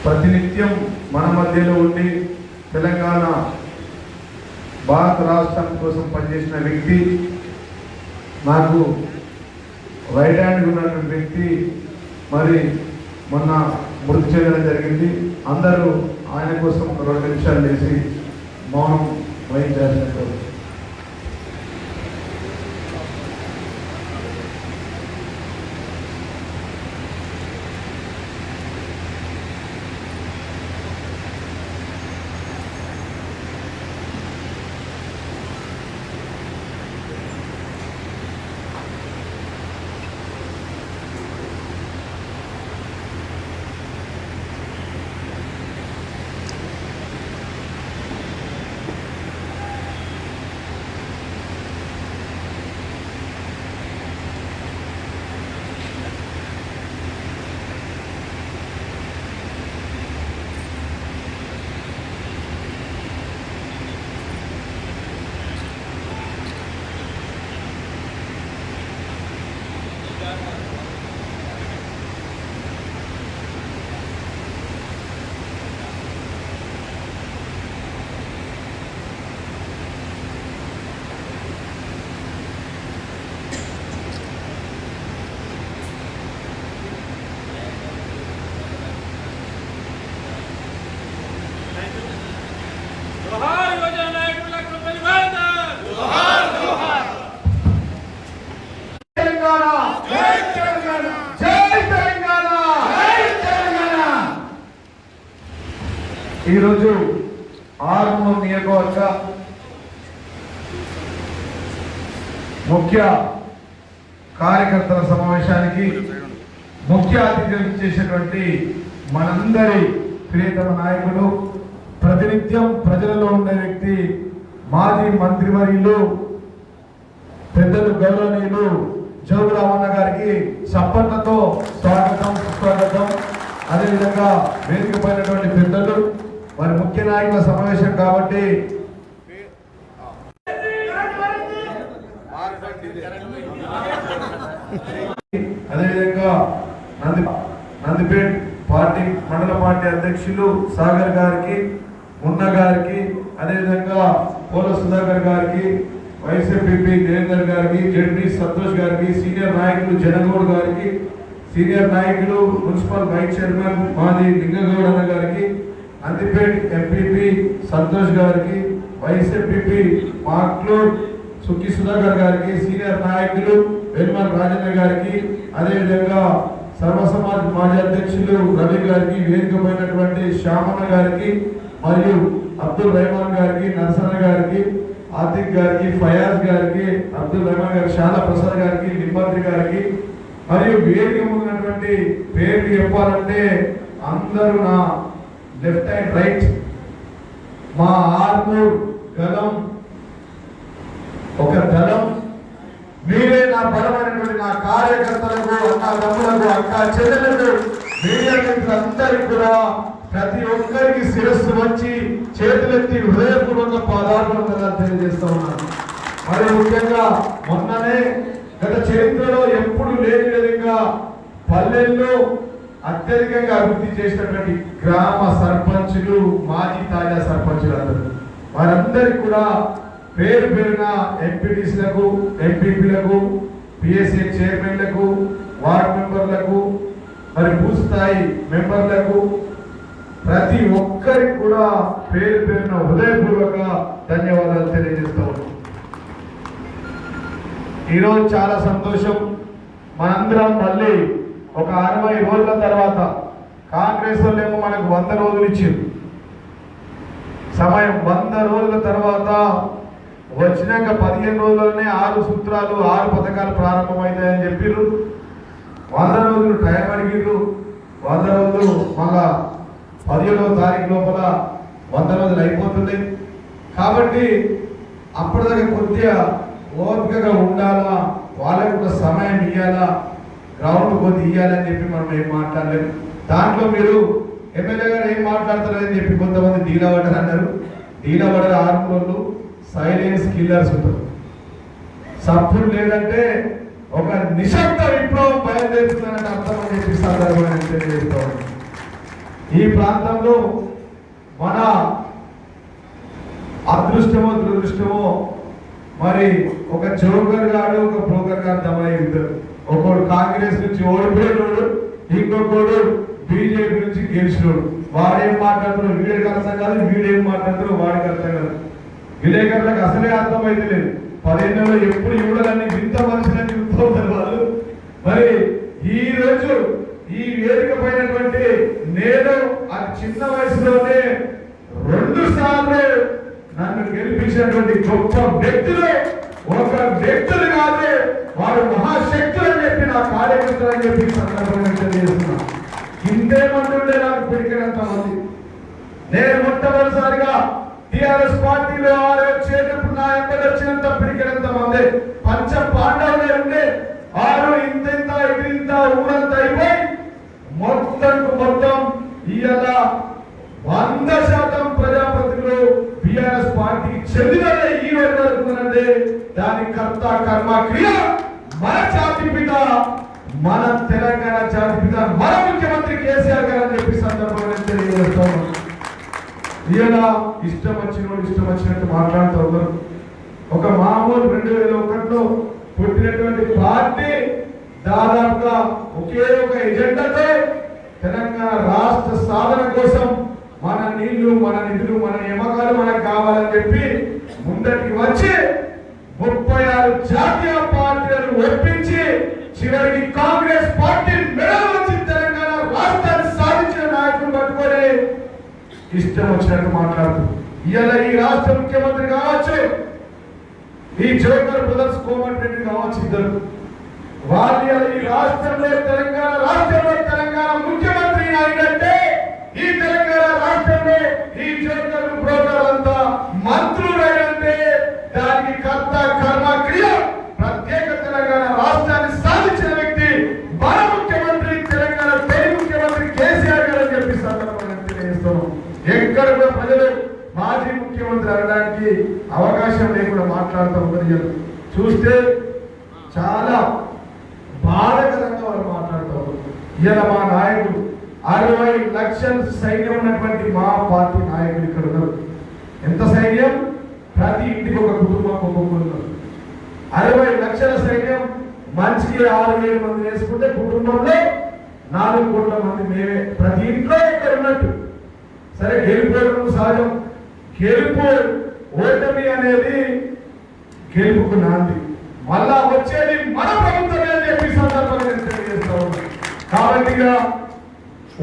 ప్రతినిత్యం మన మధ్యలో ఉండి తెలంగాణ భారత రాష్ట్రం కోసం పనిచేసిన వ్యక్తి, నాకు రైట్ హ్యాండ్ ఉన్నటువంటి వ్యక్తి మరి మొన్న మృతి చెందడం జరిగింది. అందరూ ఆయన కోసం 2 నిమిషాలు లేచి మౌనం వహించాల్సినట్టు. ఈరోజు ఆర్మూర్ నియోజకవర్గ ముఖ్య కార్యకర్తల సమావేశానికి ముఖ్య అతిథిగా ఇచ్చేసినటువంటి మనందరి ప్రియతమ నాయకుడు, ప్రతినిత్యం ప్రజలలో ఉండే వ్యక్తి, మాజీ మంత్రివర్యులు పెద్దలు గౌరవనీయులు జోగు రామన్న గారికి చప్పట్లతో స్వాగతం సుస్వాగతం. అదేవిధంగా వేదిక పైనటువంటి పెద్దలు మరి ముఖ్య నాయకుల సమావేశం కాబట్టి అదేవిధంగా నందిపేట్ పార్టీ మండల పార్టీ అధ్యక్షులు సాగర్ గారికి, మున్న గారికి, అదేవిధంగా పోల సుధాకర్ గారికి, వైఎస్ఆర్పీపీ దేవేందర్ గారికి, జడ్పీ సంతోష్ గారికి, సీనియర్ నాయకులు జనగౌడ్ గారికి, సీనియర్ నాయకులు మున్సిపల్ వైస్ చైర్మన్ మాజీ లింగగౌడ్ అన్న గారికి, నందిపేట్ ఎంపీపీ సంతోష్ గారికి, వైఎస్ఆర్పీపీ మాక్లూర్ సుక్కి సుధాకర్ గారికి, సీనియర్ నాయకులు వెల్మల్ రాజన్న గారికి, అదేవిధంగా సర్వసమాజ్ మాజీ అధ్యక్షులు రవి గారికి, వేదికమైనటువంటి శ్యామన్న గారికి, మరియు అబ్దుల్ రెహమాన్ గారికి, నరసన్న గారికి, ఆతిక్ గారికి, ఫయాజ్ గారికి, అబ్దుల్ రెహమాన్ గారికి, షాలా ప్రసాద్ గారికి, నిమ్మంత్రి గారికి, మరియు వేదిక ఉన్నటువంటి పేర్లు చెప్పాలంటే అందరూ నా లెఫ్ట్ అండ్ రైట్. మా ఆర్మూర్ గలం ఒక దళం. మీరే నా బలమైనటువంటి నా కార్యకర్తలకు, అన్న తమ్ములకు, అక్క చెల్లెలకు, మీడియా మిత్రులందరికీ కూడా ప్రతి ఒక్కరికి శిరస్సు వచ్చి చేతులెత్తి హృదయపూర్వక పాదాభివందనాలు తెలియజేస్తా ఉన్నాను. మరి ముఖ్యంగా మొన్ననే గత చరిత్రలో ఎప్పుడు లేని విధంగా పల్లెల్లో అత్యధికంగా అభివృద్ధి చేసినటువంటి గ్రామ సర్పంచులు, మాజీ తాజా సర్పంచులు అందరూ వారందరికీ కూడా పేరు పేరున ఎంపీటీసీలకు, ఎంపీపీలకు, పిఎస్ఏ చైర్మన్లకు, వార్డు మెంబర్లకు, మరి బూత్ స్థాయి మెంబర్లకు ప్రతి ఒక్కరికి కూడా పేరు పేరున హృదయపూర్వక ధన్యవాదాలు తెలియజేస్తా ఉన్నాం. ఈరోజు చాలా సంతోషం. మనందరం మళ్ళీ ఒక 60 రోజుల తర్వాత, కాంగ్రెస్ వాళ్ళేమో మనకు 100 రోజులు ఇచ్చింది సమయం. 100 రోజుల తర్వాత వచ్చినాక 15 రోజుల్లోనే 6 సూత్రాలు, 6 పథకాలు ప్రారంభమవుతాయని చెప్పిర్రు. 100 రోజులు టైం అడిగిర్రు. 100 రోజులు మళ్ళా 17వ తారీఖు లోపల 100 రోజులు అయిపోతుంది. కాబట్టి అప్పటిదాకా కొద్దిగా ఓపికగా ఉండాలా, వాళ్ళకు ఒక సమయం ఇవ్వాలా, గ్రౌండ్ కొద్ది ఇవ్వాలని చెప్పి మనం ఏం మాట్లాడలేము. దాంట్లో మీరు ఎమ్మెల్యే గారు ఏం మాట్లాడతారని చెప్పి కొంతమంది డీలవడర్ అన్నారు. డీలవడర్ ఆర్మూర్లు సైలెన్స్ కిల్లర్స్ ఉంటారు. సప్పుడు లేదంటే ఒక నిశ్శబ్ద విప్లవం బయలుదేరుతుందని అర్థం అని చెప్పి సందర్భంగా తెలియజేస్తాం. ఈ ప్రాంతంలో మన అదృష్టమో దురదృష్టమో మరి ఒక జోకర్ గారు ఒక బ్రోకర్ గారు దమయ్య ఇద్దరు. ఒకడు కాంగ్రెస్ నుంచి ఓడిపోయినోడు, ఇంకొకడు బీజేపీ నుంచి గెలిచినోడు. వాడేం మాట్లాడుతున్నాడు వీడికి అర్థం కాదు, వీడేం మాట్లాడుతున్నాడు వాడికి అర్థం కాదు. విలేకరులకు అసలే అర్థమైతే లేదు. 15 నెలలు ఎప్పుడు ఇవ్వడాన్ని వింత మనుషులని చెప్తూ ఉంటారు వాళ్ళు. మరి ఈ రోజు ఈ వేదిక పైనటువంటి నేను ఆ చిన్న వయసులోనే 2 సార్లు నన్ను గెలిపించినటువంటి గొప్ప వ్యక్తులు ఒక వ్యక్తులు కాదు, వారు మహాశక్తులు అని చెప్పి నా కార్యకర్తలు అని చెప్పి సందర్భంగా తెలియజేస్తున్నా. ఇంతేమంటుండే నాకు పిడికినంత మంది. నేను మొట్టమొదటిసారిగా టిఆర్ఎస్ పార్టీలో చేసినప్పుడు నా ఎంపీ వచ్చినంత పిడికినంత మంది పంచ పాండవులే ఉండే. ఆరు ఇంత ఇంత ఊరంతా అయిపోయి మొత్తం ఇవాళ 100% ప్రజాప్రతినిధులు బిఆర్ఎస్ పార్టీకి చెందిన ఈ వరకుందంటే దాని కర్త కర్మ క్రియ మన జాతిపిత, మన తెలంగాణ జాతిపిత, మన ముఖ్యమంత్రి కేసీఆర్ గారు అని చెప్పి సందర్భంగా తెలియజేస్తాం. ఇలా ఇష్టం వచ్చినట్టు మాట్లాడుతూ ఉన్నారు. ఒక మామూలు 2001లో పుట్టినటువంటి పార్టీ దాదాపుగా ఒకే ఒక ఎజెండాతో తెలంగాణ రాష్ట్ర సాధన కోసం మన నీళ్లు, మన నిధులు, మన నియమకాలు మనకు కావాలని చెప్పి ముందటికి వచ్చి 36 జాతీయ పార్టీలను ఒప్పించి చివరికి కాంగ్రెస్ పార్టీ మెడలు వచ్చి తెలంగాణ రాష్ట్రాన్ని సాధించిన నాయకులు పట్టుకొని ఇష్టం వచ్చినట్టు మాట్లాడుతూ ఇవాళ ఈ రాష్ట్ర ముఖ్యమంత్రి కావచ్చు, ఈ జోకర్ బ్రదర్స్ కోమటిరెడ్డి కావచ్చు, ఇద్దరు వాళ్ళు ఈ రాష్ట్రంలో తెలంగాణ ముఖ్యమంత్రి అయినట్టే ఈ తెలంగాణ రాష్ట్రంలో ఈ జోకర్లు బ్రోకర్లంతా మంత్రులైనంటే దానికి కర్త కర్మ క్రియ ప్రత్యేక తెలంగాణ రాష్ట్రాన్ని సాధించిన వ్యక్తి మన ముఖ్యమంత్రి, తెలంగాణ తొలి ముఖ్యమంత్రి కేసీఆర్ గారు అని చెప్పి సందర్భంగా తెలియజేస్తున్నాం. ఎక్కడ కూడా ప్రజలు మాజీ ముఖ్యమంత్రి అనడానికి అవకాశం లేకుండా మాట్లాడుతూ ఉన్నారు. చూస్తే చాలా బాధకరంగా వారు మాట్లాడుతూ ఉన్నారు. ఇలా మా నాయకుడు 60 లక్షల సైన్యం ఉన్నటువంటి మా పార్టీ నాయకులు ఇక్కడ ఉన్నారు. ఎంత సైన్యం? ప్రతి ఇంటికి ఒక కుటుంబం ఒక్కొక్కరు. 60 లక్షల సైన్యం మంచికి 6,000 మంది వేసుకుంటే కుటుంబంలో 4 కోట్ల మంది మేమే. ప్రతి ఇంట్లో ఇక్కడ ఉన్నట్టు. సరే, గెలుపోవడం సహజం. గెలుపు ఓటమి అనేది గెలుపుకు నాంది. మళ్ళా వచ్చేది మన ప్రభుత్వమే అని చెప్పి సందర్భంగా నేను తెలియజేస్తా ఉన్నాను. కాబట్టి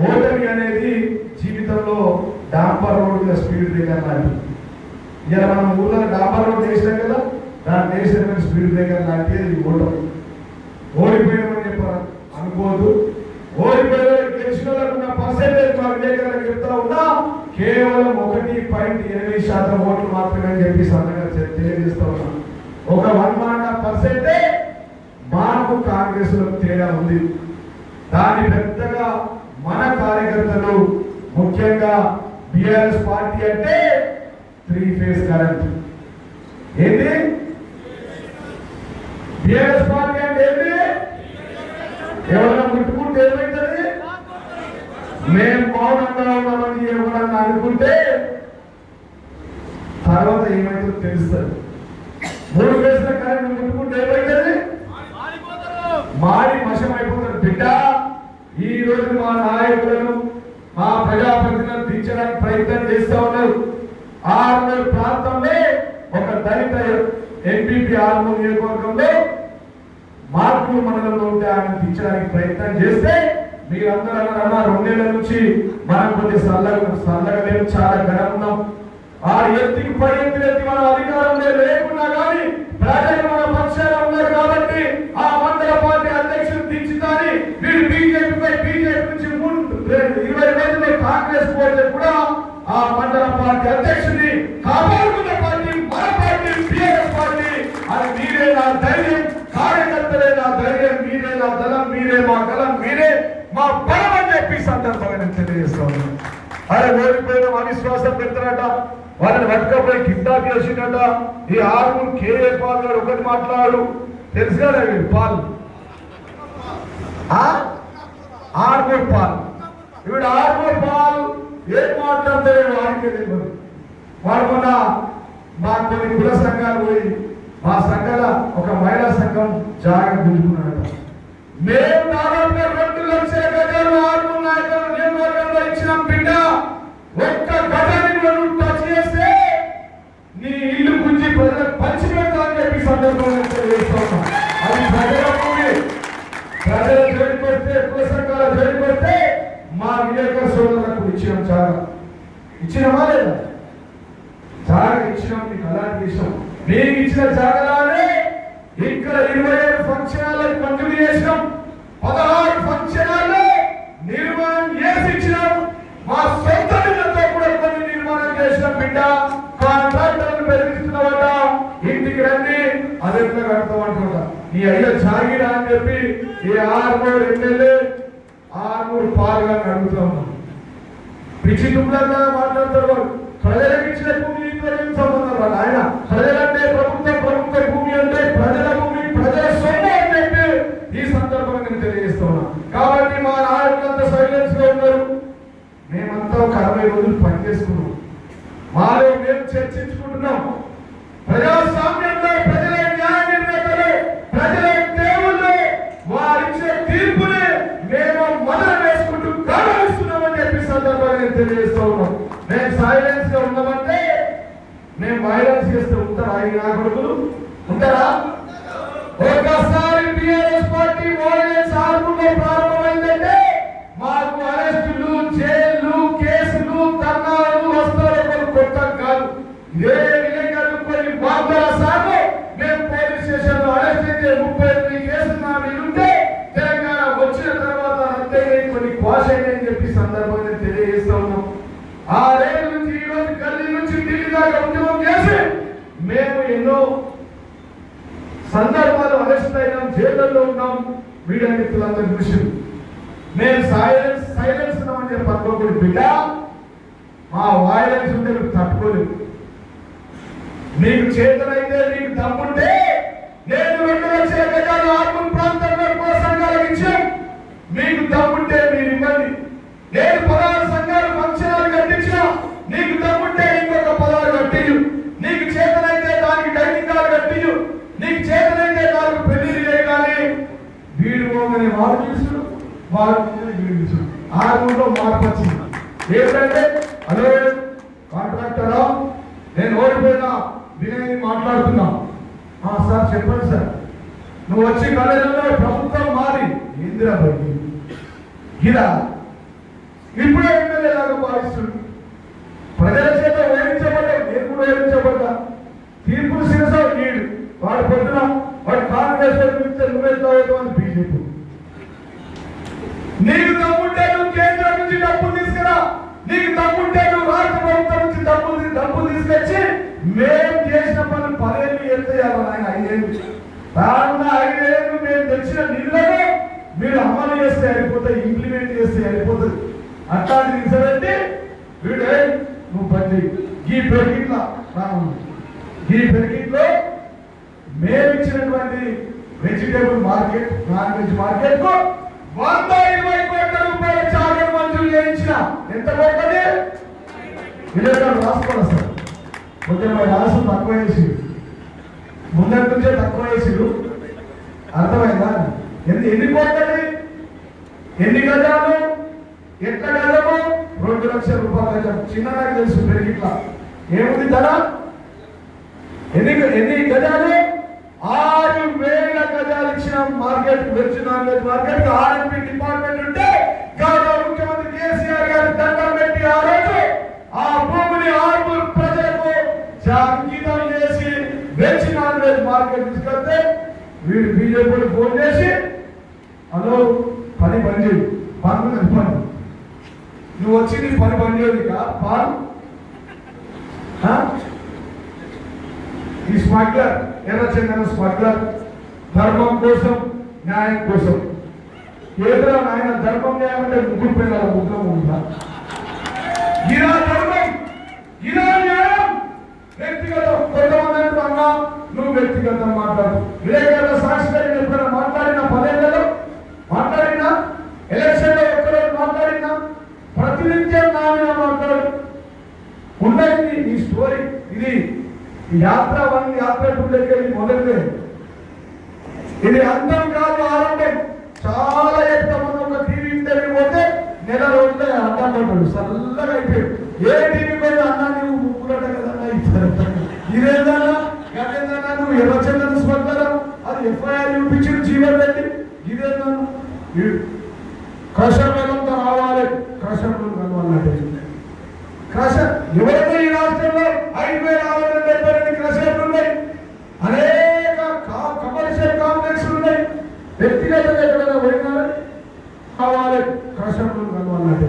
ఓటమి అనేది జీవితంలో డాంబర్ రోడ్ మీద స్పీడ్ బ్రేకర్ లాంటిది. ఇలా మనం ఊళ్ళో డాంబర్ రోడ్ వేసినాం కదా, దాన్ని వేసిన స్పీడ్ బ్రేకర్ లాంటిది ఓటమి. ఓడిపోయామని చెప్పారు అనుకోదు. ఓడిపోయే గెలిచిన వాళ్ళకున్న పర్సెంటేజ్ మా విలేకరులకు చెప్తా ఉన్నా కేవలం 1.8% ఓట్లు మాత్రమే అని చెప్పి సందర్భంగా తెలియజేస్తా ఉన్నాం. ఒక 1% మాకు కాంగ్రెస్ లో తేడా ఉంది. దాని పెద్దగా మన కార్యకర్తలు ముఖ్యంగా బిఆర్ఎస్ పార్టీ అంటే 3 ఫేజ్ కరెంట్. ఏంటి బిఆర్ఎస్ పార్టీ అంటే? ఏంటి? ఎవరైనా ముట్టుకుంటే ఏమైతుంది? మేము మౌనంగా ఉన్నామని ఎవరన్నా అనుకుంటే తర్వాత ఏమైతుందో తెలుస్తుంది. 3 ఫేజ్ల కరెంట్ ముట్టుకుంటే ఏమైతుంది? మాడి మషం అయిపోతారు. బిడ్డ, ఈ రోజు మా నాయకులను, మా ప్రజాప్రతినిధులను దించడానికి ప్రయత్నం చేస్తూ ఉన్నారు. ఆర్మూర్ ప్రాంతంలో ఒక దళిత ఎంపీపీ ఆర్మూర్ నియోజకవర్గంలో మార్పూర్ మండలంలో ఉంటే ఆయన దించడానికి ప్రయత్నం చేస్తే మీరందరూ అన్నారన్నా 2 నెలల నుంచి మనం కొద్ది సల్లగా మేము చాలా గడం ఉన్నాం. ఆ ఎత్తికి పై ఎత్తి మన అధికారంలో లేకున్నా కానీ ప్రజలు మన పక్షాన ఉన్నారు కాబట్టి ఆ మండల పార్టీ అధ్యక్షులు దించుతాని వీళ్ళు బీజేపీ నుంచి 20 రోజులు కాంగ్రెస్ పోతే కూడా ఆ మండల పార్టీ అధ్యక్షుడిని కాపాడుకున్న పార్టీ మన పార్టీ బిఆర్ఎస్ పార్టీ. అది మీరే నా ధైర్యం, కార్యకర్తలే నా ధైర్యం, మీరే నా దళం, మీరే మా గలం, మీరే మా బలం అని చెప్పి సందర్భంగా నేను తెలియజేస్తా ఉన్నాను. అరే ఓడిపోయిన అవిశ్వాసం పెడతారట, వాళ్ళని పట్టుకపోయి కిడ్నాప్ చేసిందట. ఈ ఆర్మూర్ కేఏ పాల్ గారు ఒకటి మాట్లాడు తెలుసు కదా, పాల్ ఆర్మూర్ పాల్ ఇప్పుడు ఆర్మూర్ పాల్ ఏం మాట్లాడతారో వాడికే తెలియదు. వాడు మొన్న మా కొన్ని కుల సంఘాలు పోయి మా సంఘాల ఒక మహిళా సంఘం జాగ్రత్త దులుపుకున్నాడు. మేము దాదాపుగా 2 లక్షల గజాలు ఆర్మూర్ నాయకులు నియోజకవర్గంలో ఇచ్చినాం బిడ్డ. ఒక్క గజాన్ని నువ్వు టచ్ చేస్తే నీ ఇల్లు గురించి ప్రజలకు పంచి పెడతామని చెప్పి సందర్భంగా తెలియజేస్తున్నాం. అది ప్రజల భూమి. ప్రజల జోలికి వస్తే కుల సంఘాల జోలికి వస్తే మా విలేకరుల సోదరులకు ఇచ్చినాం. చాలా ఇచ్చినామా లేదా? జాగా ఇచ్చినాం. నీకు అలాంటి విషయం మీకు ఇచ్చిన జాగానే ఇక్కడ 27 ఫంక్షన్ హాల్లకు మంజూరు చేసినాం. 16 ఫంక్షన్ హాల్లో నిర్మాణం చేసి ఇచ్చినాం. మా సొంత నిధులతో కూడా కొన్ని నిర్మాణం చేసినాం బిడ్డ. కాంట్రాక్టర్లు బెదిరిస్తున్నావట, ఇంటికి రండి అది ఎట్లా కడతామంటున్నా. నీ అయ్యో జాగిరా అని చెప్పి ఈ ఆర్మూర్ ఎమ్మెల్యే ఆర్మూర్ పాల్గా అడుగుతా ఉన్నాం. పిచ్చి తుమ్ములాగా మాట్లాడతారు వాడు. ప్రజలకు ఇచ్చిన భూమి ఏం సంబంధం రాదు. ఆయన ప్రజలంటే ప్రభుత్వ భూమి అంటే ప్రజల భూమి, ప్రజల సొమ్ము అని చెప్పి ఈ సందర్భంగా నేను తెలియజేస్తున్నా. కాబట్టి మా నాయకులంతా సైలెన్స్ గా ఉన్నారు. మేమంతా ఒక 60 రోజులు పనిచేసుకున్నాం. మాలో మేము చర్చించుకుంటున్నాం. ప్రజాస్వామ్యంలో ప్రజల న్యాయ నిర్ణేతలు, ప్రజల దేవుళ్ళు వారిచ్చే తీర్పుని మేము మొదలు వేసుకుంటూ గౌరవిస్తున్నామని చెప్పి సందర్భంగా నేను తెలియజేస్తూ ఉన్నాం. మేము సైలెన్స్ గా ఉన్నామంటే మేము వైలెన్స్ చేస్తూ ఉంటారా? ఈ నా కొడుకులు ఉంటారా? ఒకసారి టీఆర్ఎస్ పార్టీ వైలెన్స్ ఆర్మూర్లో ప్రారంభమైందంటే మాకు అరెస్టులు, జైలు, కేసులు, ధర్నాలు వస్తారు. కొత్త కాదు. ఇదే విలేకరులు కొన్ని 100 సార్లు మేము పోలీస్ స్టేషన్ లో అరెస్ట్ అయితే 38 కేసులు నా మీద ఉంటే తెలంగాణ వచ్చిన తర్వాత అంతే కొన్ని క్వాష్ అయ్యాయని చెప్పి సందర్భంగా తెలియజేస్తా ఉన్నాం. ఆ రేపు నుంచి ఈ రోజు గల్లీ నుంచి ఢిల్లీ దాకా ఉద్యమం చేసి మేము ఎన్నో సందర్భాలు అరెస్ట్ అయినాం, జైళ్ళలో ఉన్నాం. మీడియా మిత్రులందరూ చూసి మేము సైలెన్స్ ఉన్నామని చెప్పి అనుకోకూడదు బిడ్డ. మా వాయిలెన్స్ ఉంటే మీకు తట్టుకోలేదు. మీకు చేతనైతే మీకు దమ్ముంటే నేను 2 లక్షల గజాలు ఆర్మూర్ ప్రాంతంలో కుల సంఘాలకు ఇచ్చాం. మీకు దమ్ముంటే మీరు ఇవ్వండి. నేను 16 సంఘాలు ఫంక్షన్ హాల్ కట్టించిన. నీకు దమ్ముంటే ఇంకొక 16 కట్టియు. నీకు చేతనైతే దానికి డైనింగ్ హాల్ కట్టియు. నీకు చేతనైతే దానికి పెళ్లి చేయగానే వీడు మోగని వాడు తీసుడు, వాడు వీడు తీసుడు. ఆర్మూర్లో మార్పు వచ్చింది. ఏంటంటే హలో కాంట్రాక్టరా, నేను ఓడిపోయినా వినయ్ మాట్లాడుతున్నా. సార్ చెప్పండి సార్. నువ్వు వచ్చి కాలేజీలో ప్రభుత్వం మారి ఇందిరా పోయి గిరా ఇప్పుడే ఎమ్మెల్యే లాగా భావిస్తుంది. ప్రజల చేత వేయించబడ్డా, నేను కూడా వేయించబడ్డా. తీర్పులు శిరస నీడు. వాడు పొద్దున వాడు కాంగ్రెస్ నువ్వెంత బీజేపీ. నీకు దమ్ముంటే నువ్వు కేంద్రం నుంచి డబ్బులు తీసుకురా. నీకు దమ్ముంటే నువ్వు రాష్ట్ర ప్రభుత్వం నుంచి డబ్బులు తీసుకొచ్చి మేము చేసిన పనులు 10 ఏళ్ళు ఎత్తేయాలి. ఆయన 5 ఏళ్ళు రానున్న 5 ఏళ్ళు మేము తెచ్చిన నిధులను మీరు అమలు చేస్తే అయిపోతాయి, ఇంప్లిమెంట్ చేస్తే అయిపోతుంది. అట్లాంటి నిజమంటే వీడు నువ్వు పని ఈ పెరిగిట్లా రాను. ఈ పెరిగిట్లో మేము ఇచ్చినటువంటి vegetable market, non veg market కు 120 కోట్ల రూపాయల చార్జీ మంజూరు చేయించిన. ఎంత పోతుంది విలేకరులు రాసుకోవాలి సార్. కొంచెం రాసు తక్కువ వేసి ముందటి నుంచే తక్కువ వేసిరు. అర్థమైందా? ఎన్ని కోట్లది, ఎన్ని గజాలు, ఎట్లా గజము? 2 లక్షల రూపాయల గజం. చిన్న నాకు తెలుసు పెరిగిట్లా ఏముంది ధర. ఎన్ని గజాలు? 6,000 గజాలు ఇచ్చిన market, veg non veg market. RMP department ఉంటే గౌరవ ముఖ్యమంత్రి కేసీఆర్ గారి దండం పెట్టి ఆ రోజు ఆ భూమిని ఆర్మూర్ ప్రజలకు అంకితం చేసి వెజ్ నాన్ వెజ్ మార్కెట్ తీసుకెళ్తే వీడు బీజేపీ ఫోన్ చేసి హలో పని చేయదు, పని పని నువ్వు వచ్చి నీ పని చేయదు పాలు. ఈ స్మగ్లర్ ఎర్రచందన స్మగ్లర్ ధర్మం కోసం, న్యాయం కోసం. ఏదో ఆయన ధర్మం న్యాయం అంటే ముగ్గురు పిల్లల ముగ్గురు ఉందా? ఇలా ధర్మం, ఇలా న్యాయం. వ్యక్తిగతం కొంతమంది అన్నా నువ్వు వ్యక్తిగతం మాట్లాడు. విలేకరుల సాక్షిగా ఎప్పుడైనా మాట్లాడినా 10 ఏళ్లలో మాట్లాడినా, ఎలక్షన్ లో ఒక్కరోజు మాట్లాడినా, యాత్ర 1 యాత్ర 2 దగ్గర మొదలుపెట్టే ఇది అంతం కాదు, ఆరంభం. చాలా ఎక్కువ మంది ఒక టీవీ ఇంటర్వ్యూ పోతే నెల రోజులే అర్థం పడ్డాడు, చల్లగా అయిపోయాడు. ఏ టీవీ పోయి అన్నా నువ్వు ముగ్గురట కదన్నా ఇదేదన్నా గదేదన్నా నువ్వు ఎర్రచందన స్పందనం అది ఎఫ్ఐఆర్ చూపించి జీవో పెట్టి ఇదేదన్నా క్రషర్ వేలంతో రావాలి, క్రషర్ కలవాలంటే క్రషర్ ఎవరైతే ఈ రాష్ట్రంలో 5,672 క్రషర్లు ఉన్నాయి, అనేక కమర్షియల్ కాంప్లెక్స్లు ఉన్నాయి. వ్యక్తిగతంగా ఎక్కడైనా పోయినా కావాలి, క్రషర్ కలవాలంటే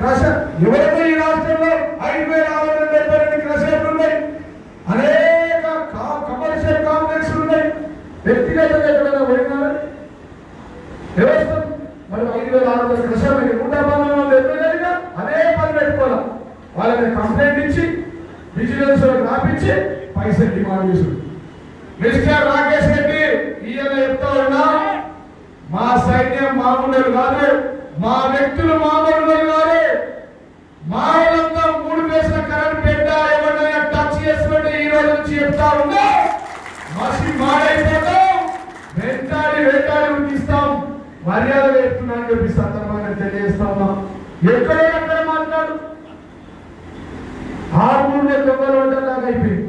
క్రషర్ ఎవరైతే ఈ రాష్ట్రంలో 5,672 క్రషర్లు ఉన్నాయి, అనేక కమర్షియల్ కాంప్లెక్స్లు ఉన్నాయి. వ్యక్తిగతంగా ఎక్కడైనా పోయినా వ్యవస్థ మరి 5,600 క్రషర్లు 112 వాళ్ళు ఎమ్మెల్యేలుగా అదే పని పెట్టుకోవాలి. వాళ్ళని కంప్లైంట్ ఇచ్చి విజిలెన్స్ రాపించి పైసలు డిమాండ్ చేశారు. మిస్టర్ రాకేష్ రెడ్డి ఈయన చెప్తా ఉన్నా, మా సైన్యం మామూలు కాదు, మా వ్యక్తులు మామూలు కాదు, మా వాళ్ళంతా 3 వేసిన కరెంట్ పెట్టా ఎవరైనా టచ్ చేసుకుంటే ఈ రోజు నుంచి చెప్తా ఉన్నా మసి మాడైపోతాం, వెంటాడి ఉడికిస్తాం, మర్యాద వేస్తున్నా అని చెప్పి సందర్భంగా తెలియజేస్తా ఉన్నాం. ఎక్కడో అక్కడ మాట్లాడు, 6 దొంగలు ఉండేలాగా అయిపోయింది.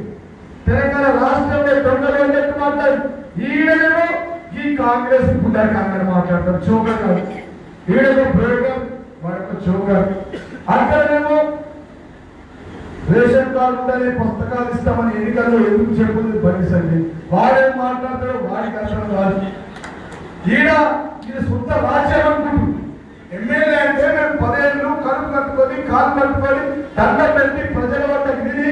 తెలంగాణ రాష్ట్రంలో దొంగలు ఉండేట్టు మాట్లాడు. ఈడేమో ఈ కాంగ్రెస్ గుండాకి అక్కడ మాట్లాడతారు, చోకర్ కాదు. ఈడేమో బ్రోకర్, వాడొక చోకర్. అక్కడేమో రేషన్ కార్డు ఉందని పుస్తకాలు ఇస్తామని ఎన్నికల్లో ఎందుకు చెప్పుంది భరించండి. వాడేం మాట్లాడతాడు, వాడికి అర్థం కాదు. ఇది సొంత రాజ్యం అనుకుంటుంది. ఎమ్మెల్యే అంటే మేము 10 ఏళ్ళు కడుపు కట్టుకొని కాలు కట్టుకొని దండ పెట్టి ప్రజల వద్ద తిరిగి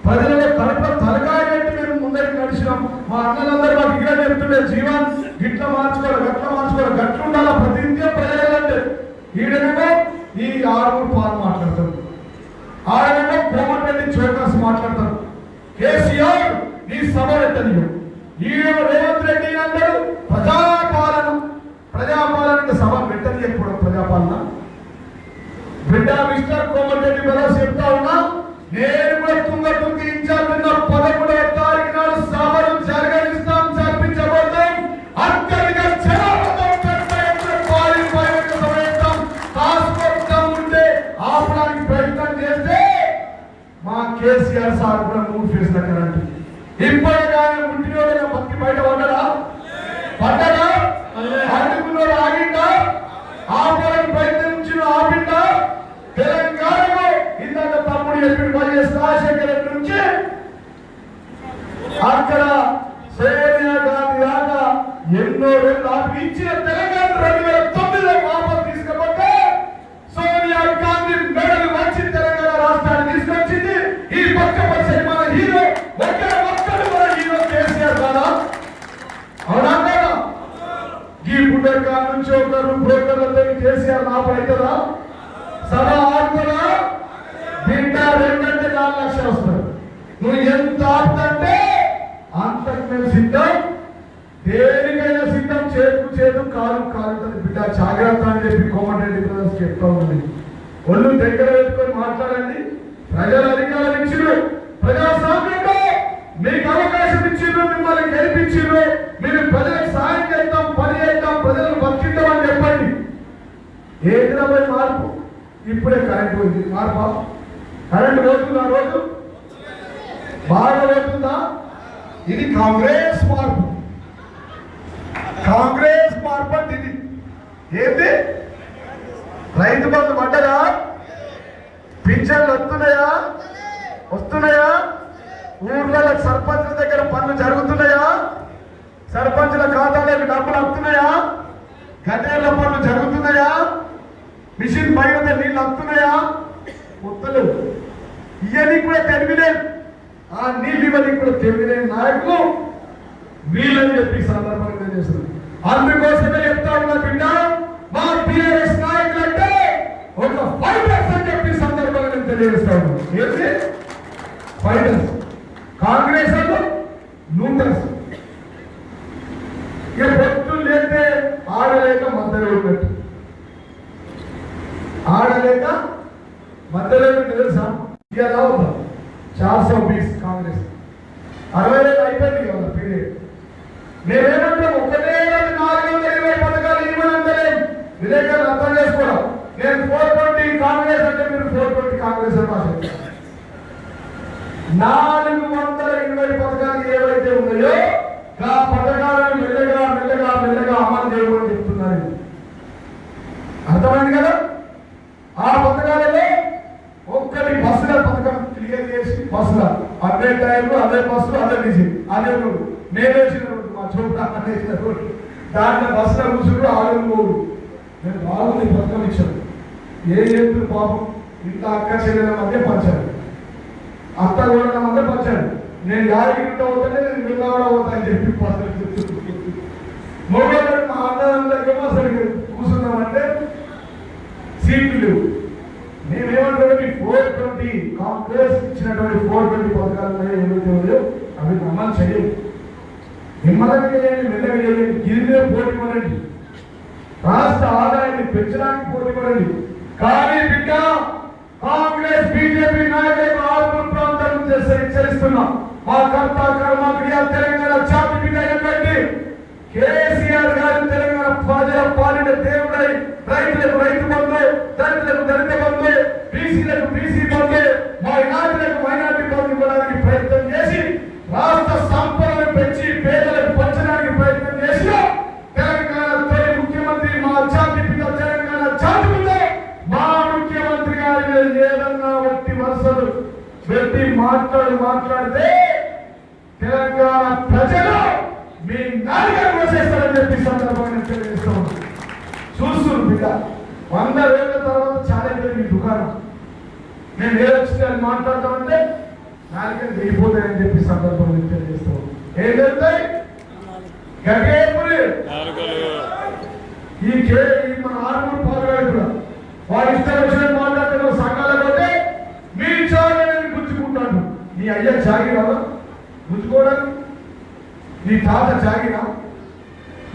ప్రజల కడుపులో తలకాయ పెట్టి మేము ముందరికి నడిచినాం. మా అన్నలందరూ మాకు ఇలా చెప్తుండే, జీవన్ గిట్ల మార్చుకోవాలి, గట్ల మార్చుకోవాలి, గట్లు ఉండాలి ప్రతినిత్యం ప్రజలంటే. ఈడనేమో ఈ 6 పాలు మాట్లాడతారు, ఆడనేమో కోమటిరెడ్డి చోకర్స్ మాట్లాడతారు. కేసీఆర్ నీ సభ పెట్టని ఈడేమో రేవంత్ రెడ్డి అంటారు ప్రజాపాలన సభ పెట్టని ఎప్పుడు ప్రజాపాలన బిడ్డ మిస్టర్ కోమటిరెడ్డి బ్రదర్స్ చెప్తా ఉన్నా, నేను కూడా తుంగతుర్తి ఇన్ఛార్జ్ ఉన్న 13వ తారీఖు నాడు సభలు జరిపించబోతాం. అత్యధిక ఉంటే ఆపడానికి ప్రయత్నం చేస్తే మా కేసీఆర్ సార్ కూడా 3 ఫేజ్ల కరెంట్ ఇప్పటికాయ పుట్టినోడైనా బతికి బయట పడ్డా అడుగులో ఆగిందా, ఆపడానికి ప్రయత్నించిన ఆపిందా. తెలంగాణలో ఇందాక తమ్ముడు చెప్పిన వైఎస్ రాజశేఖర రెడ్డి నుంచి అక్కడ సోనియా గాంధీ దాకా ఎన్నో రోజులు ఆపి ఇచ్చిన తెలంగాణ 2009లో వాపసు తీసుకపోతే సోనియా గాంధీ మెడలు వచ్చి తెలంగాణ రాష్ట్రాన్ని తీసుకొచ్చింది. ఈ పక్క వచ్చే మన హీరో ఒక్కడు మన హీరో కేసీఆర్ కాదా? అవునా కదా? ఈ పుట్టక నుంచి ఒకరు బ్రోకర్లతో కేసీఆర్ నాపైతుందా? సభ ఆడుతున్నా బిడ్డ 2 అంటే 4 లక్షలు వస్తారు. నువ్వు ఎంత ఆడుతుంటే అంతకు మేము సిద్ధం, దేనికైనా సిద్ధం. చేదు కాలు బిడ్డ జాగ్రత్త అని చెప్పి కోమటిరెడ్డి బ్రదర్స్ చెప్తా ఉంది. ఒళ్ళు దగ్గర పెట్టుకొని మాట్లాడండి. ప్రజల అధికారం ఇచ్చిరు, ప్రజాస్వామ్యంలో మీకు అవకాశం ఇచ్చిర్రు, మిమ్మల్ని గెలిపించిర్రు, మీరు ప్రజలకు సాయం చేద్దాం, పని చేద్దాం, ప్రజలను బతికిద్దామని చెప్పండి. ఏదిరాబోయే మార్పు ఇప్పుడే కరెంట్ పోయింది. మార్పా? కరెంట్ పోతుందా? రోజు బాగా పోతుందా? ఇది కాంగ్రెస్ మార్పు. కాంగ్రెస్ మార్పు అంటే ఇది ఏంటి? రైతు బంధు పడ్డదా? పింఛన్లు వస్తున్నాయా? ఊర్లలో సర్పంచుల దగ్గర పనులు జరుగుతున్నాయా? సర్పంచుల ఖాతాలకు డబ్బులు వస్తున్నాయా? గడ్డేళ్ల పనులు జరుగుతున్నాయా? మిషన్ బయట నీళ్ళు వస్తున్నాయా? మొత్తలు ఇవన్నీ కూడా తెలివిలేదు. ఆ నీళ్ళు ఇవన్నీ కూడా తెలివిలేని నాయకులు వీళ్ళని చెప్పి సందర్భంగా చేస్తున్నారు. అందుకోసమే చెప్తా ఉన్నా బిడ్డ, మా టీఆర్ఎస్ నాయకులు అంటే ఒక ఫైటర్స్ అని చెప్పి సందర్భంగా నేను తెలియజేస్తా ఉన్నాను. ఏంటి ఫైటర్స్? కాంగ్రెస్ వాళ్ళు లూటర్స్. ఇక పొత్తులు లేస్తే ఆడలేక మధ్యలో ఉన్నట్టు, ఆడలేక మధ్యలో తెలుసా? ఇలా 420 విలేకరులు అర్థం చేసుకోవడం. నేను 420 కాంగ్రెస్ అంటే మీరు 420 కాంగ్రెస్ అని భాష 420 పథకాలు ఏవైతే ఉన్నాయో ఆ పథకాలను మెల్లగా మెల్లగా మెల్లగా అమలు చేయమని చెప్తున్నారు. అర్థమైంది కదా? ఆ పథకాలలో ఒక్కటి బస్సుల పథకం క్లియర్ చేసి బస్సుల అదే టైర్లు అదే బస్సులు అదే డీజిల్ అదే రోడ్డు నేను వేసిన రోడ్డు మా చోట వేసిన రోడ్డు దాంట్లో బస్సుల కూర్చుంటూ ఆడు పోడు. నేను బాగుంది పథకం ఇచ్చాను. ఏ ఎత్తు పాపం ఇంత అక్క చెల్లెల మధ్య పంచాడు, అత్త కూడా మధ్య పంచాడు. నేను యాదగిరితో అవుతానే నేను వీళ్ళ కూడా అవుతా అని చెప్పి మొబైల్ మా అన్నదమ్ములకేమో అసలు కూర్చున్నామంటే సీట్లు లేవు. మేమేమంటారు 420 కాంగ్రెస్ ఇచ్చినటువంటి 420 పథకాలు ఏవైతే ఉన్నాయో అవి అమలు చేయండి. నిమ్మలంగా చేయండి, మెల్లగా చేయండి. గిరిలో పోటీ పడండి, రాష్ట్ర ఆదాయాన్ని పెంచడానికి పోటీ పడండి. కానీ బిడ్డ కాంగ్రెస్ బీజేపీ నాయకులకు ఆర్మూర్ ప్రాంతం నుంచి హెచ్చరిస్తున్నాం. మా కర్త కర్మ క్రియ తెలంగాణ జాతి బిడ్డ అయినటువంటి కేసీఆర్ గారు తెలంగాణ ప్రజల పాలిట దేవుడై రైతులకు రైతు బంధు, దళితులకు దళిత బంధు, బీసీలకు బీసీ బంధు, మైనార్టీలకు మైనార్టీ బంధు ఇవ్వడానికి ప్రయత్నం చేసి రాష్ట్ర సంపదను పెంచి పేదలకు పంచడానికి ప్రయత్నం చేసిన తెలంగాణ తొలి ముఖ్యమంత్రి మా జాతి పిత తెలంగాణ జాతి పిత మా ముఖ్యమంత్రి గారి ఏదన్నా వ్యక్తి వరుసలు వ్యక్తి మాట్లాడితే తెలంగాణ ప్రజలు మీ నాలుగు చేస్తారని చెప్పి సందర్భంగా తెలియజేస్తాం. చూస్తున్నారు బిడ్డ 100 ఏళ్ల తర్వాత చాలా మీ దుకాణం నేను ఏదొచ్చింది అని మాట్లాడతామంటే నాలుగు దిగిపోతాయని చెప్పి సందర్భంగా తెలియజేస్తాం. ఏం జరుగుతాయి ఈ మన ఆర్మూర్ పాల్గొని కూడా వాడు ఇష్టం వచ్చిన మాట్లాడుతున్న సంఘాలకు పోతే మీ చాలని గుంజుకుంటాడు. నీ అయ్యా జాగిరా గుంజుకోవడానికి, నీ తాత జాగిరా.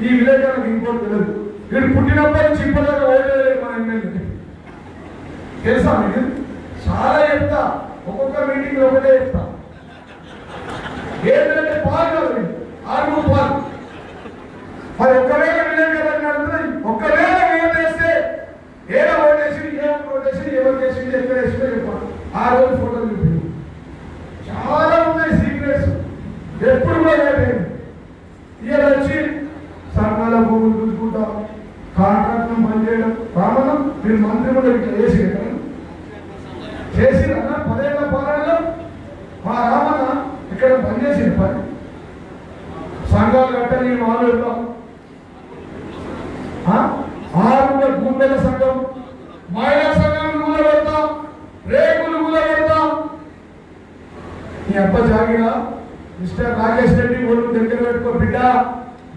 ఈ విలేకరులకు ఇంకోటి తెలియదు. వీడు పుట్టినప్పుడు చింపదాకా ఓడలేదు మన ఎమ్మెల్యే తెలుసా మీకు? చాలా చెప్తా, ఒక్కొక్క మీటింగ్ ఒకటే చెప్తా. ఏంటంటే పాలు కాదు ఆర్మూర్ పాలు. మరి ఒక్కవేళ విలేకరులు అడుగుతున్నాయి, ఒక్కవేళ ఓటేస్తే ఏదో ఓటేసి ఓటేసి ఎవరు చేసింది ఎక్కడ వేసిందో చెప్పాలి. ఆ రోజు ఫోటోలు చూపింది. చాలా ఉన్నాయి సీక్రెట్స్. ఎప్పుడు కూడా ఓటేయండి. ఇక వచ్చి సంఘాల భూములు చూసుకుంటాం, కాంట్రాక్ట్ పనిచేయడం. రామనం మీరు మంత్రి కూడా ఇట్లా చేసి చేసిరన్నా 10 ఏళ్ల పాలనలో మా రామన్న ఇక్కడ పనిచేసిన పని సంఘాలు కట్టని మాలో 600 గుండెల సంఘం, మహిళా సంఘం కూడా పెడతాం, రేకులు కూడా పెడతాం. నీ అబ్బ జాగిరా మిస్టర్ రాకేష్ రెడ్డి ఒళ్ళు దగ్గర పెట్టుకో బిడ్డ.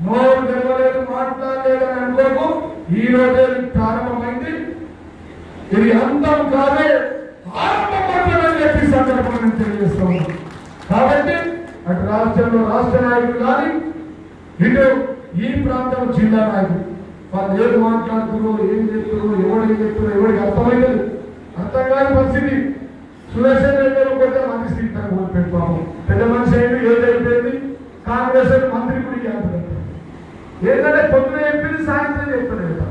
నోరు తెరవలేదు, మాట్లాడలేదని అనుకోకు. ఈ రోజే ప్రారంభమైంది. ఇది అంతం కాదే, ఆరంభమని చెప్పి సందర్భంగా తెలియజేస్తాం. కాబట్టి అటు రాష్ట్రంలో రాష్ట్ర నాయకులు కానీ ఇటు ఈ ప్రాంతం జిల్లా నాయకులు వాళ్ళు ఏది మాట్లాడుతున్నారు, ఏం చెప్తున్నారు, ఎవడేం చెప్తున్నారు, ఎవరికి అర్థమైంది అర్థం కాని పరిస్థితి. సురేషన్ రెడ్డి కొంత మంది స్థితి కోల్పెట్టాము. పెద్ద మనిషి అయింది, ఏదైపోయింది. కాంగ్రెస్ మంత్రి కూడా ఏంటంటే పొద్దున చెప్పింది సాయంత్రం చెప్తారు కదా.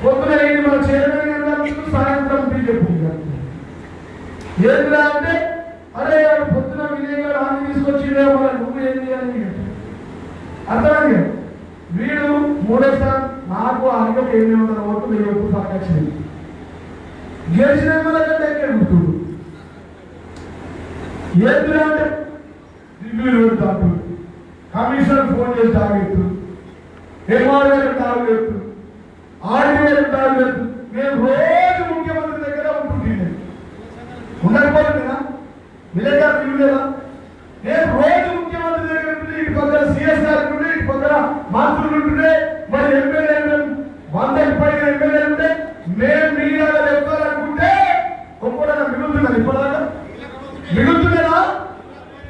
పొద్దున ఏంటి మన చైర్మన్ గారు సాయంత్రం బీజేపీ ఏంటిరా అంటే అరే పొద్దున విజయ్ గారు హామీ తీసుకొచ్చిండే మన నువ్వు ఏంటి అని అర్థమైంది. వీడు మూడోసారి నాకు అనుకో ఏమి ఉండదు ఓటు మీరు ఎప్పుడు సాగించింది గెలిచిన ఎక్కడ గుర్తుడు ఏంటిరా అంటే రివ్యూలు పెడతాడు, కమిషనర్ ఫోన్ చేసి తాగెత్తు, ఎంఆర్ఓ తాగెత్తు, ఆర్డీఓ తాగెత్తు. నేను రోజు ముఖ్యమంత్రి దగ్గర ఉంటుంటే ఉండకపోతుందా విలేకరు రివ్యూలేదా? నేను రోజు ముఖ్యమంత్రి దగ్గర ఉంటుంటే ఇటు పక్కన సిఎస్ గారు ఉంటుండే, ఇటు పక్కన మంత్రులు ఉంటుండే, మరి ఎమ్మెల్యేలు 100కి పైన ఎమ్మెల్యేలు ఉంటే మేము మీడియాలో చెప్తారనుకుంటే ఒక్కడైనా మిగులుతున్నారు. ఇప్పటిదాకా మిగులుతున్నారా?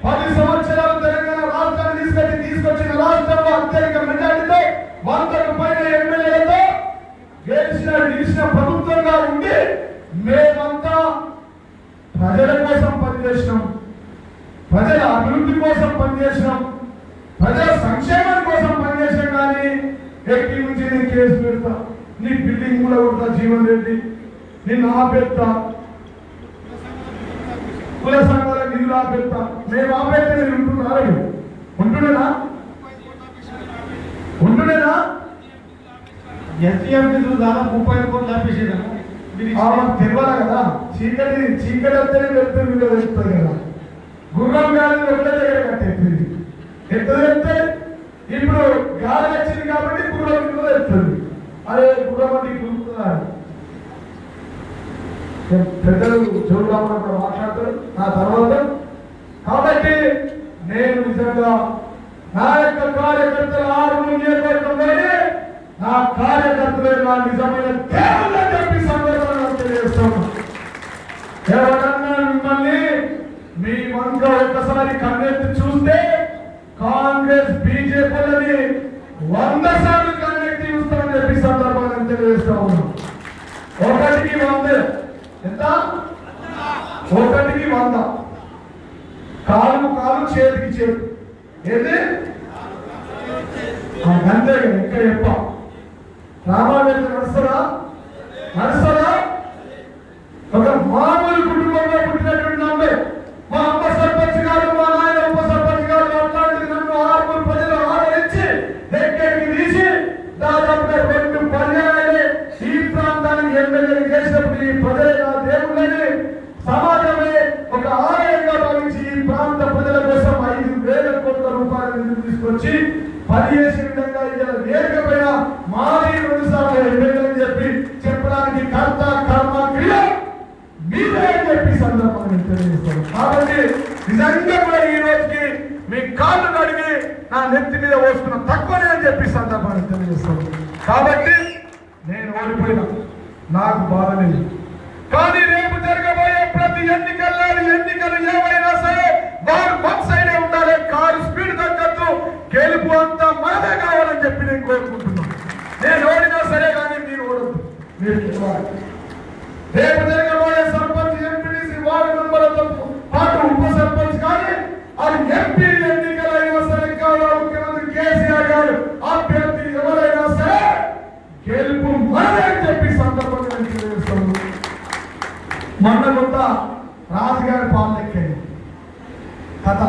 10 సంవత్సరాలు తెలంగాణ రాష్ట్రాన్ని తీసుకొచ్చిన రాష్ట్రంలో అత్యధిక మెజార్టీతో 100కు పైన ఎమ్మెల్యేలతో గెలిచిన ప్రభుత్వంగా ఉండి మేమంతా ప్రజల కోసం పనిచేసినాం, ప్రజల అభివృద్ధి కోసం పనిచేసినాం, ప్రజల సంక్షేమం కోసం పనిచేసినాం. కానీ ఎక్కి నుంచి నేను కేసు పెడతా, నీ బిల్డింగ్ కూడా కొడతా, జీవన్ రెడ్డి నిన్ను ఆపేస్తా, కుల సంఘాల నిధులు ఆపేస్తా. మేము ఆపేస్తే మీరు ఉంటున్నారా? ఉంటున్నానా? ఉంటున్నానా? ఎస్సీఎం నిధులు దాదాపు 30 కోట్లు ఆపేసేదా తెలియాలి కదా. చీకటి చీకటి వస్తేనే వెళ్తుంది కదా, తెలుస్తుంది కదా. గుర్రం గాలి ఒకటే దగ్గర కట్టేస్తుంది, ఎట్లా చెప్తే ఇప్పుడు గాలి వచ్చింది కాబట్టి గుర్రం కూడా వెళ్తుంది. అరే గుర్రం అంటే గుర్తున్నారు పెద్దలు చౌరామని కూడా మాట్లాడతారు నా తర్వాత. కాబట్టి నేను నిజంగా నా యొక్క కార్యకర్తలు 6 నియోజకవర్గంలోనే నా కార్యకర్తలే నా నిజమైన దేవుళ్ళని చెప్పి సందర్భంగా తెలియజేస్తాను. ఎవరన్నా మిమ్మల్ని మీ వంక ఒక్కసారి కన్నెత్తి చూస్తే కాంగ్రెస్ బీజేపీలని 100 సార్లు కన్నెత్తి చూస్తామని చెప్పి సందర్భంగా తెలియజేస్తా ఉన్నాం. 1కి 100 ఎంత? 1కి 100. కాలు కాలు చేతికి చేతి ఏది అంతే కదా. ఇంకా చెప్ప రామావేద నడుస్తారా? నడుస్తారా? ఒక మామూలు కుటుంబంలో పుట్టినటువంటి నమ్మే మా అమ్మ సర్పంచ్ గారు, మా నాయన ఉప సర్పంచ్ గారు అట్లాంటిది నన్ను 6 ప్రజలు ఆదరించి దగ్గరికి తీసి దాదాపుగా 2 పర్యాయాలు ఈ ప్రాంతానికి ఎమ్మెల్యేలు చేసినప్పుడు ఈ ప్రజల దేవుళ్ళని సమాజమే ఒక ఆలయంగా భావించి ఈ ప్రాంత ప్రజల కోసం 5,000 కోట్ల రూపాయల నిధులు తీసుకొచ్చి పనిచేసే విధంగా ఇలా వేగమైన మాది 2 సార్లు ఎమ్మెల్యేలు చెప్పి చెప్పడానికి కర్త కర్మ క్రియ మీరే చెప్పి సందర్భంగా తెలియజేస్తాను. కాబట్టి నిజంగా కూడా ఈ రోజుకి మీ కాళ్ళు కడిగి నా నెత్తి మీద పోసుకున్న తక్కువనే అని చెప్పి సందర్భాన్ని తెలియజేస్తాను. కాబట్టి నేను ఓడిపోయినా నాకు బాధ లేదు. కానీ రేపు జరగబోయే ప్రతి ఎన్నికలు ఏమైనా సరే వారు వన్ సైడే ఉండాలి. కారు స్పీడ్ తగ్గద్దు, గెలుపు అంతా మనదే కావాలని చెప్పి నేను కోరుకుంటున్నాను. నేను ఓడినా సరే కానీ మీరు ఓడద్దు. మీరు రేపు జరగబోయే సర్పంచ్, ఎంపీడీసీ, వార్డు మెంబర్లతో పాటు ఉప సర్పంచ్ కానీ అది ఎంపీ ఎన్నికలైనా సరే కావాలి. ముఖ్యమంత్రి కేసీఆర్ గారు అభ్యర్థి ఎవరైనా సరే గెలుపు మనదే అని చెప్పి సందర్భంగా తెలియజేస్తాను. మొన్న కొంత రాజుగారి పాలెక్కింది కథ.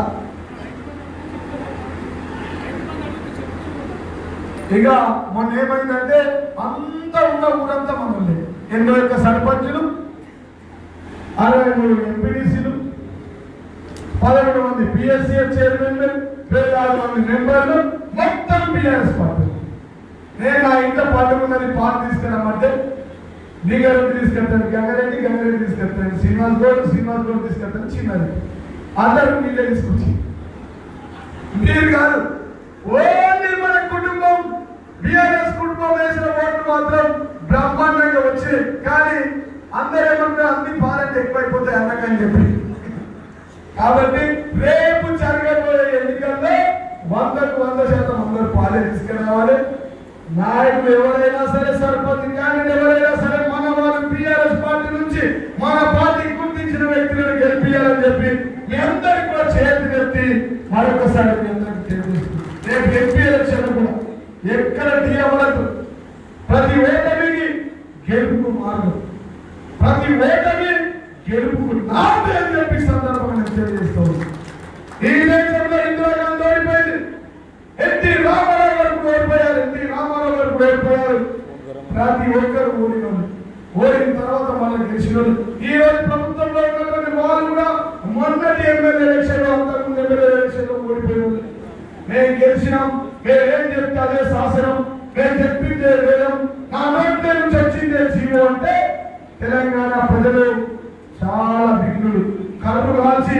ఇక మొన్న ఏమైందంటే అంతా ఉన్న ఊరంతా మనల్ని 81 సర్పంచులు, 63 ఎంపీడీసీలు, 11 మంది పిఎస్సిఎఫ్ చైర్మన్లు, 26 మంది మెంబర్లు, మొత్తం టీఆర్ఎస్ పార్టీ. నేను నా ఇంట్లో పండుగని పాలు తీసుకురమ్మంటే నీగారెడ్డి తీసుకెళ్తాను, గంగారెడ్డి తీసుకెళ్తాను, శ్రీనివాస్ గౌడ్ తీసుకెళ్తాను, చిన్నది అందరూ వీళ్ళే తీసుకొచ్చి మీరు కాదు. ఓన్లీ మన కుటుంబం బిఆర్ఎస్ కుటుంబం వేసిన ఓట్లు మాత్రం బ్రహ్మాండంగా వచ్చాయి. కానీ అందరూ ఏమంటారు, అన్ని పాలంటే ఎక్కువైపోతాయి అన్నకని చెప్పి. కాబట్టి రేపు జరగబోయే ఎన్నికల్లో 100కు 100% అందరూ పాలే తీసుకురావాలి. నాయకులు ఎవరైనా సరే, సర్పంచ్ కానీ ఎవరైనా సరే, మన వాళ్ళు టీఆర్ఎస్ పార్టీ నుంచి మన పార్టీ గుర్తించిన వ్యక్తులను గెలిపించాలని చెప్పి మీ అందరికీ కూడా చేతులెత్తి మరొకసారి మీ అందరికీ తెలియజేస్తుంది. రేపు ఎంపీ ఎలక్షన్ కూడా ఎక్కడ తీయవలదు. ప్రతి ఓటమికి గెలుపుకు మార్గం, ప్రతి ఓటమి గెలుపుకు నాదే అని చెప్పి సందర్భంగా తెలియజేస్తాను. ఈ దేశంలో ఇందిరాగాంధీ ఓడిపోయింది, ఎన్టీ రామారావు గారు ఓడిపోయారు. ప్రతి ఒక్కరు ఓడిన తర్వాత మళ్ళీ గెలిచిన ఈ రోజు ప్రభుత్వంలో ఉన్నటువంటి వాళ్ళు కూడా మొన్నటి ఎమ్మెల్యే ఎలక్షన్ లో, అంతకుముందు ఎమ్మెల్యే ఎలక్షన్ లో ఓడిపోయారు. మేము గెలిచినాం, మేము ఏం చెప్తే అదే శాసనం, మేము చెప్పిందే వేదం, నా నోటి నుంచి వచ్చిందే జీవో అంటే తెలంగాణ ప్రజలు చాలా దిగ్గులు కడుపు కాల్చి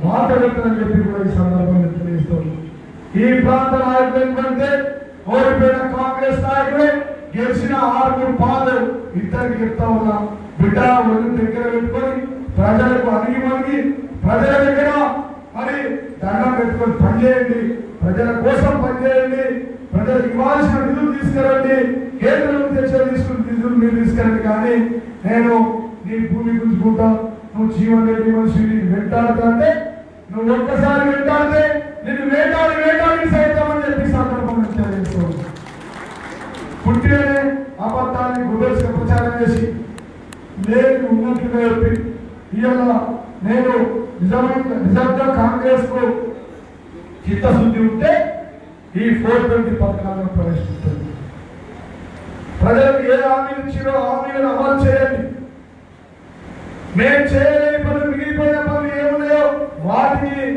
మాట్లాడతారని చెప్పి కూడా ఈ సందర్భంగా తెలియజేస్తాం. ఈ ప్రాంత నాయకులు ఏంటంటే ఓడిపోయిన కాంగ్రెస్ నాయకులు గెలిచిన 6 పాలు ఇద్దరికి చెప్తా ఉన్నా, బిడ్డ ఒళ్ళు దగ్గర పెట్టుకొని ప్రజలకు అణిగి ప్రజల దగ్గర మరి దండం పెట్టుకొని పనిచేయండి, ప్రజల కోసం పనిచేయండి, ప్రజలకు ఇవ్వాల్సిన నిధులు తీసుకురండి, కేంద్రం తెచ్చే తీసుకుని నిధులు మీరు తీసుకురండి. కానీ నేను నీ భూమి గుంజుకుంటా, నువ్వు జీవన్ రెడ్డి మనిషిని వెంటాడుతా అంటే నువ్వు ఒక్కసారి వెంటాడితే నిన్ను వేటాడి సైతామని చెప్పి సందర్భంగా తెలియజేస్తావు. ఉట్టిగానే అబద్ధాన్ని గుబెల్స్గా ప్రచారం చేసి నేను ఉన్నట్టుగా చెప్పి ఇవాళ నేను నిజంగా కాంగ్రెస్ కు చిత్తశుద్ధి ఉంటే ఈ 420 పథకాలను ప్రవేశపెట్టింది. ప్రజలకు ఏ హామీలు ఇచ్చిరో హామీలను అమలు చేయండి. మేము చేయలేని పనులు, మిగిలిపోయిన పనులు ఏమున్నాయో వాటిని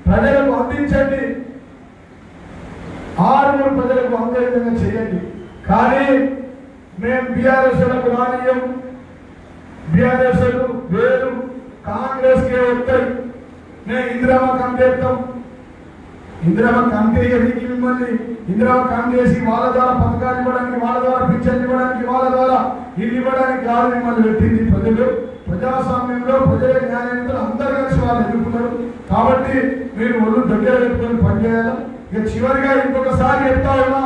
ప్రజలకు అందించండి. 6 ప్రజలకు అందే విధంగా చేయండి. కానీ మేము బీఆర్ఎస్లకు రానియం, బీఆర్ఎస్ వేరు, కాంగ్రెస్ కే వస్తాయి. మేము ఇందిరామ కంటేస్తాం. ఇందిరామ కంటేయడానికి మిమ్మల్ని ఇందిరామ కంటేసి వాళ్ళ ద్వారా పథకాలు ఇవ్వడానికి, వాళ్ళ ద్వారా పింఛన్లు ఇవ్వడానికి, వాళ్ళ ద్వారా ఇల్లు ఇవ్వడానికి కాదు మిమ్మల్ని పెట్టింది ప్రజలు. ప్రజాస్వామ్యంలో ప్రజల న్యాయంతో అందరూ కలిసి వాళ్ళు ఎదుర్కొన్నారు. కాబట్టి మీరు ఒళ్ళు దగ్గర పెట్టుకొని పనిచేయాలి. ఇక చివరిగా ఇంకొకసారి చెప్తా ఉన్నా,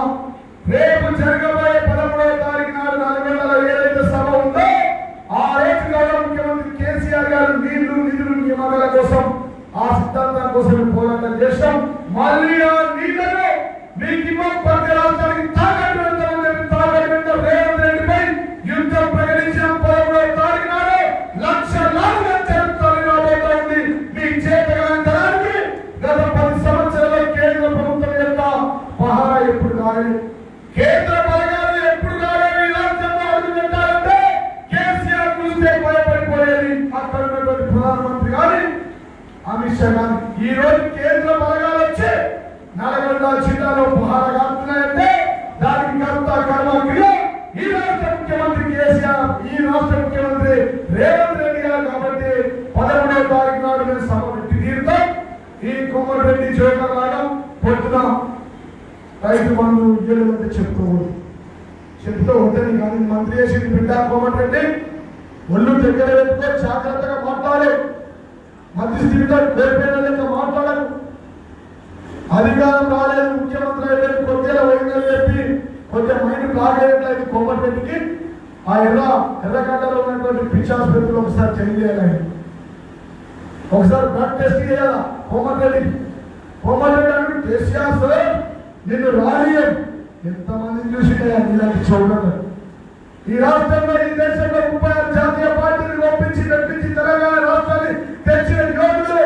రేపు జరగబోయే 13వ తారీఖు నాడు నల్గొండలో ఏదైతే సభ ఉందో ఆ రోజు గౌరవ ముఖ్యమంత్రి కేసీఆర్ గారు నీళ్లు నిధులు నియమాల కోసం, ఆ సిద్ధాంతం కోసం పోరాటం చేస్తాం. మళ్ళీ ఆ నీళ్లను మీకు ప్రతి రాష్ట్రానికి తాకట్టు రేవంత్ రెడ్డిపై యుద్ధం ప్రకటించిన 13వ తారీఖు నాడు లక్షలాదిగా రాబోతా ఉంది. మీ చేతగానికి గత 10 సంవత్సరాల్లో కేంద్ర ప్రభుత్వం యొక్క పహారా ఎప్పుడు కాలేదు, కేంద్ర బలగాలు ఎప్పుడు కాలేదు. ఈ రాష్ట్రంలో అడుగు పెట్టాలంటే కేసీఆర్ చూస్తే భయపడిపోయేది అక్కడ ఉన్నటువంటి ప్రధానమంత్రి గారి అమిత్ షా గారు. ఈ రోజు కేంద్ర బలగాలు వచ్చి నల్గొండ జిల్లాలో పహారా కాస్తున్నాయంటే దానికి కర్మ క్రియ ఈ రాష్ట్ర ముఖ్యమంత్రి కేసీఆర్, ఈ రాష్ట్ర ముఖ్యమంత్రి రేవంత్ రెడ్డి గారు. కాబట్టి 13వ తారీఖు నాడు మేము సభ పెట్టి తీరుతాం. ఈ కోమటిరెడ్డి జోకర్ లాగా పొద్దున రైతు బంధు ఇయ్యలేదంటే చెప్తూ ఉంటుంది. కానీ మంత్రి చేసి బిడ్డ కోమటిరెడ్డి ఒళ్ళు దగ్గర పెట్టుకో, జాగ్రత్తగా మాట్లాడే, మధ్యస్థితితో పేరుపేద లెక్క మాట్లాడకు. అధికారం రాలేదు, ముఖ్యమంత్రి అయితే కొద్దిగా వైద్యులు చెప్పి కొంచెం మైండ్ లాగేట్లేదు కోమటిరెడ్డికి. ఆ ఎర్రగడ్డలో ఉన్నటువంటి పిచ్చి ఆసుపత్రిలో ఒకసారి చేంజ్ చేయాలి, ఒకసారి బ్లడ్ టెస్ట్ చేయాలా కోమటిరెడ్డి. కోమటిరెడ్డి అంటే కేసీఆర్ సార్ నిన్ను రానియం ఎంతమందిని చూసినాయా ఇలాంటి చూడడం. ఈ రాష్ట్రంలో, ఈ దేశంలో 36 జాతీయ పార్టీలు ఒప్పించి నడిపించి తెలంగాణ రాష్ట్రాన్ని తెచ్చిన యోధులు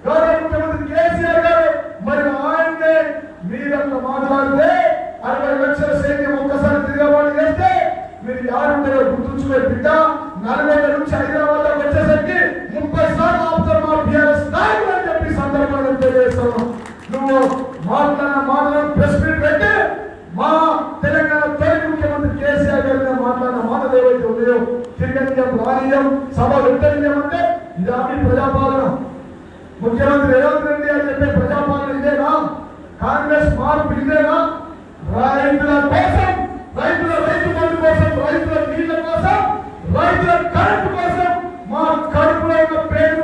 గౌరవ ముఖ్యమంత్రి కేసీఆర్ గారు. మరి ఆయన్నే మీరంతా మాట్లాడితే 60 లక్షల సైన్యం ఒక్కసారి తిరగబాటు చేస్తే మీరు యారుంటారో గుర్తుంచుకునే బిడ్డ. నల్గొండ నుంచి హైదరాబాద్ లో వచ్చేసరికి 30 సార్లు ఆపుతారు మా బీఆర్ఎస్ నాయకులు అని చెప్పి సందర్భంగా తెలియజేస్తాను. నువ్వు మాట్లాడిన ప్రెస్ మీట్ పెట్టి మా తెలంగాణ తొలి ముఖ్యమంత్రి కేసీఆర్ గారి మాట్లాడిన మాటలు ఏవైతే ఉన్నాయో తిరగనీయం, రానీయం, సభ పెట్టనీయం అంటే ఇదా మీ ప్రజాపాలన? ముఖ్యమంత్రి రేవంత్ రెడ్డి అని చెప్పే ప్రజాపాలన ఇదేనా? కాంగ్రెస్ మార్పు ఇదేనా? రైతుల కోసం, రైతు బంధు కోసం, రైతుల నీళ్ల కోసం, రైతుల కరెంటు కోసం మా కడుపులో ఉన్న పేరు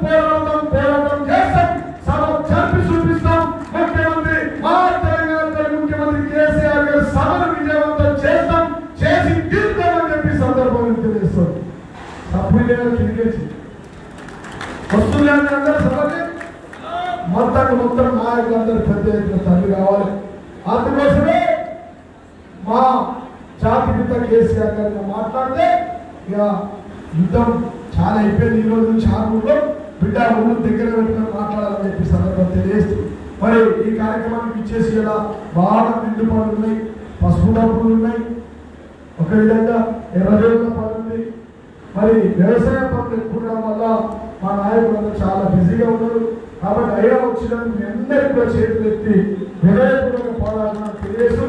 పోరాటం చేస్తాం. సభ చంపి చూపిస్తాం. ముఖ్యమంత్రి మా తెలంగాణ ముఖ్యమంత్రి కేసీఆర్ గారి సభను విజయవంతం చేస్తాం, చేసి తీరుతామని చెప్పి సందర్భంగా తెలియజేస్తాం. తప్పు తిరిగేసి వస్తువులంటే అందరూ సభకి మొత్తం నాయకులందరూ పెద్ద ఎత్తున తల్లి కావాలి. అందుకోసమే మా జాతి పిత కేసీఆర్ గారితో మాట్లాడితే ఇక యుద్ధం చాలా అయిపోయింది. ఈ రోజు నుంచి 6 బిడ్డ ఊళ్ళు దగ్గర పెట్టుకొని మాట్లాడాలని చెప్పి సందర్భం తెలియజేస్తూ మరి ఈ కార్యక్రమానికి ఇచ్చేసి ఇలా బాగా నిండు పనులు ఉన్నాయి, పసుపు డబ్బులు ఉన్నాయి, ఒక విధంగా ఎర్రజోళ్ళ పనులు ఉంది. మరి వ్యవసాయ పనులు ఎక్కువ వల్ల మా నాయకులందరూ చాలా బిజీగా ఉన్నారు. కాబట్టి అయ్యా వచ్చినందుకు మీ అందరికీ కూడా చేతులు ఎత్తి హృదయపూర్వక పోరాటాలను తెలియజేస్తూ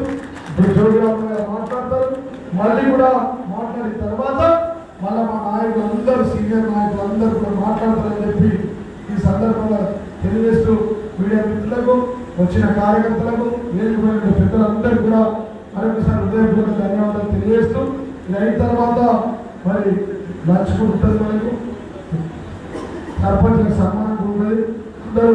జోగిరామ గారు మాట్లాడతారు. మళ్ళీ కూడా మాట్లాడిన తర్వాత మళ్ళీ మా నాయకులందరూ, సీనియర్ నాయకులందరూ కూడా మాట్లాడతారని చెప్పి ఈ సందర్భంగా తెలియజేస్తూ మీడియా మిత్రులకు, వచ్చిన కార్యకర్తలకు, వేదికమైన పెద్దలందరూ కూడా మరొకసారి హృదయపూర్వక ధన్యవాదాలు తెలియజేస్తూ ఇది అయిన తర్వాత మరి లంచ్ ఉంటుంది, మనకు సర్పంచ్ సన్మానం ఉంటుంది. అందరూ